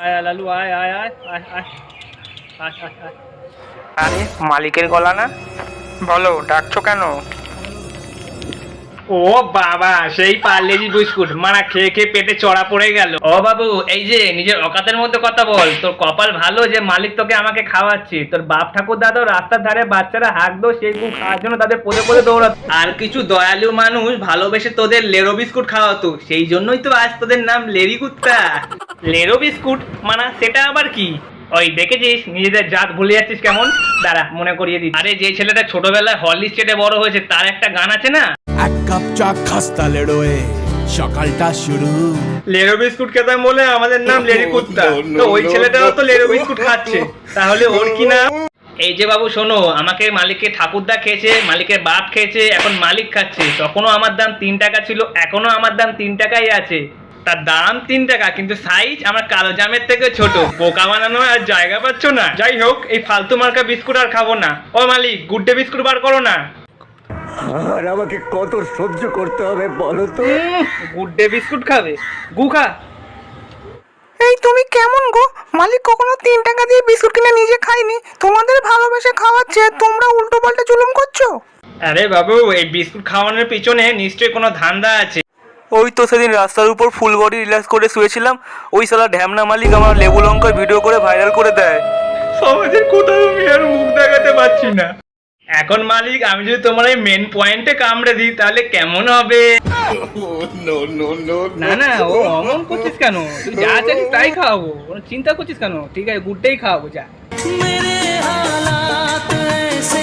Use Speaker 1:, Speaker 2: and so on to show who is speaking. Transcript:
Speaker 1: আয় আয় লালু আয় আয় আয় আয় আয় আয় আয় আয়।
Speaker 2: আরে মালিকের গলা না? বলো ডাকছো কেন?
Speaker 1: ও বাবা, সেই পার্লেজি বিস্কুট মারা খেয়ে খেয়ে পেটে চড়া পড়ে গেল। ও বাবু, এই যে নিজের অকাতের মধ্যে কথা বল। তোর কপাল ভালো যে মালিক তোকে আমাকে খাওয়াচ্ছি। তোর বাপ ঠাকুর দাদা রাস্তার ধারে বাচ্চারা হাঁকতো সেই গু খাওয়ার জন্য তাদের পদে পদে দৌড়াতো। আর কিছু দয়ালু মানুষ ভালোবেসে তোদের লেরো বিস্কুট খাওয়াতো, সেই জন্যই তো আজ তোদের নাম লেরি কুত্তা। লেরো বিস্কুট মানা সেটা আবার কি? ওই দেখেছিস নিজেদের জাত ভুলে যাচ্ছিস কেমন? দাঁড়া মনে করিয়ে দিই। আরে যে ছেলেটা ছোটবেলায় হরলিক্স চেটে বড় হয়েছে তার একটা গান আছে না,
Speaker 3: এক কাপ চা খাস্তা লেড়োয়ে সকালটা শুরু।
Speaker 1: লেরো বিস্কুট খেতাম বলে আমাদের নাম লেরি কুত্তা। তো ওই ছেলেটাও তো লেরো বিস্কুট খাচ্ছে, তাহলে ওর কি নাম? এই যে বাবু শোনো, আমাকে মালিকের ঠাকুরদা খেয়েছে, মালিকের বাপ খেয়েছে, এখন মালিক খাচ্ছে। তখনও আমার দাম 3 টাকা ছিল, এখনো আমার দাম 3 টাকাই আছে। তার দাম 3 টাকা, কিন্তু সাইজ আমার কালো জামের থেকে ছোট। বোকা বানানো আর জায়গা পাচ্ছ না। যাই হোক, এই ফালতু মার্কা বিস্কুট আর খাবো না। ও মালিক, গুড ডে বিস্কুট বার করো না।
Speaker 4: আর আমাকে কত সহ্য করতে হবে বলো তো?
Speaker 1: গুড ডে বিস্কুট খাবে? গু খা।
Speaker 2: এই তুমি কেমন গো? মালিক কখনো 3 টাকা দিয়ে বিস্কুট কিনে নিজে খায়নি, তোমাদের ভালোবেসে খাওয়াচ্ছে, তোমরা উল্টো পাল্টা জুলুম করছো।
Speaker 1: আরে বাবু, এই বিস্কুট খাওয়ানোর পিছনে নিশ্চয়ই কোনো ধান্দা আছে।
Speaker 2: ওই তো সেদিন রাস্তার উপর ফুল বডি রিল্যাক্স করে শুয়েছিলাম, ওই সালা ঢ্যামনা মালিক আমার লেবু লঙ্কার ভিডিও করে ভাইরাল করে দেয়।
Speaker 1: সমাজের কোথাও আমি আর মুখ দেখাতে পারছি না। এখন মালিক, আমি যদি তোমার এই মেন পয়েন্টে কামড়ে দিই তাহলে কেমন হবে? না না, ও অমন করছিস কেন? তুই যা চাইছিস তাই খাওয়াবো, কোনো চিন্তা করছিস কেন? ঠিক আছে, গুডটাই খাওয়াবো, যা।
Speaker 5: मेरे हालात ऐसे